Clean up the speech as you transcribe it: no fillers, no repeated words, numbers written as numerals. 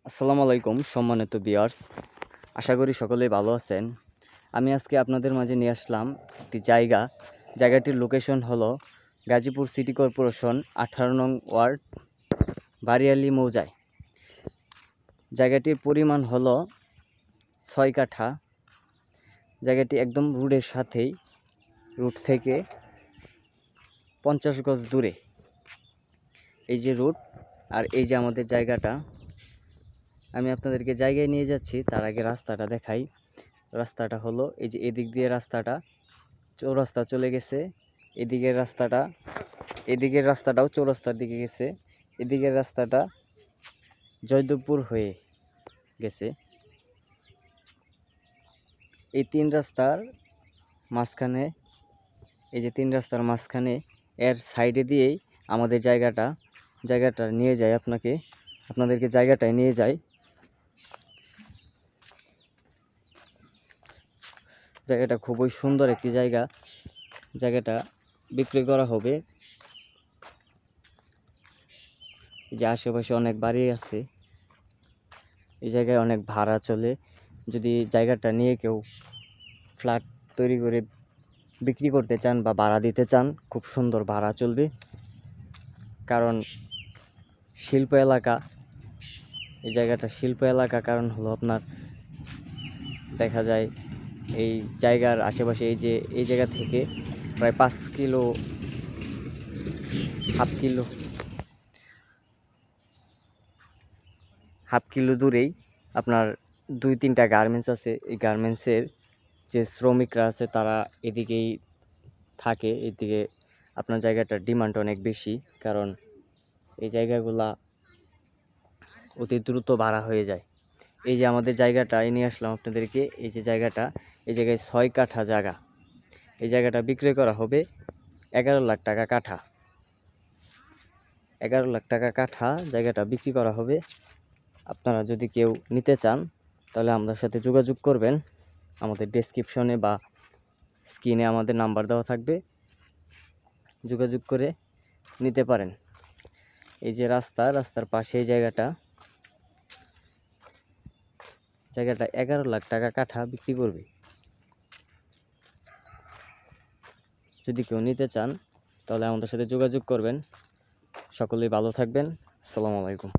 আসসালামু আলাইকুম সম্মানিত ভিউয়ার্স, আশা করি সকলেই ভালো আছেন। আমি আজকে আপনাদের মাঝে নিয়ে আসলাম একটি জায়গাটির লোকেশন হলো গাজীপুর সিটি কর্পোরেশন 18 নং ওয়ার্ড বারিয়ালি মৌজায়। জায়গাটির পরিমাণ হলো 6 কাঠা। জায়গাটি একদম রোডের সাথেই, রোড থেকে 50 গজ দূরে। এই যে রোড আর এই যে আমাদের জায়গাটা, আমি আপনাদেরকে জায়গায় নিয়ে যাচ্ছি। তার আগে রাস্তাটা দেখাই। রাস্তাটা হলো এই যে এদিক দিয়ে রাস্তাটা চৌরাস্তা চলে গেছে, এদিকের রাস্তাটাও চৌরাস্তার দিকে গেছে, এদিকের রাস্তাটা জয়দেবপুর হয়ে গেছে। এই তিন রাস্তার মাঝখানে, এই যে তিন রাস্তার মাঝখানে এর সাইডে দিয়েই আমাদের জায়গাটা নিয়ে যায়, আপনাদেরকে জায়গাটায় নিয়ে যায়। জায়গাটা খুবই সুন্দর একটি জায়গাটা বিক্রি করা হবে। এই যে আশেপাশে অনেক বাড়ি আছে, এই জায়গায় অনেক ভাড়া চলে। যদি জায়গাটা নিয়ে কেউ ফ্ল্যাট তৈরি করে বিক্রি করতে চান বা ভাড়া দিতে চান, খুব সুন্দর ভাড়া চলবে। কারণ শিল্প এলাকা, এই জায়গাটা শিল্প এলাকা। কারণ হলো আপনার দেখা যায় এই জায়গার আশেপাশে এই জায়গা থেকে প্রায় 5 কিলো, হাফ কিলো দূরেই আপনার 2-3টা গার্মেন্টস আছে। এই গার্মেন্টসের যে শ্রমিকরা আছে তারা এদিকেই থাকে। এদিকে আপনার জায়গাটার ডিমান্ড অনেক বেশি, কারণ এই জায়গাগুলা অতি দ্রুত ভাড়া হয়ে যায়। এই যে আমাদের জায়গাটা নিয়ে আসলাম আপনাদেরকে। এই যে জায়গাটা, এই জায়গায় 6 কাঠা জায়গা। এই জায়গাটা বিক্রি করা হবে 11 লাখ টাকা কাঠা। 11 লাখ টাকা কাঠা জায়গাটা বিক্রি করা হবে। আপনারা যদি কেউ নিতে চান তাহলে আমাদের সাথে যোগাযোগ করবেন। আমাদের ডেসক্রিপশনে বা স্ক্রিনে আমাদের নাম্বার দেওয়া থাকবে, যোগাযোগ করে নিতে পারেন। এই যে রাস্তার পাশে এই জায়গাটা 11 লাখ টাকা কাঠা বিক্রি করবে। যদি কেউ নিতে চান তাহলে আমাদের সাথে যোগাযোগ করবেন। সকলেই ভালো থাকবেন। আসসালামু আলাইকুম।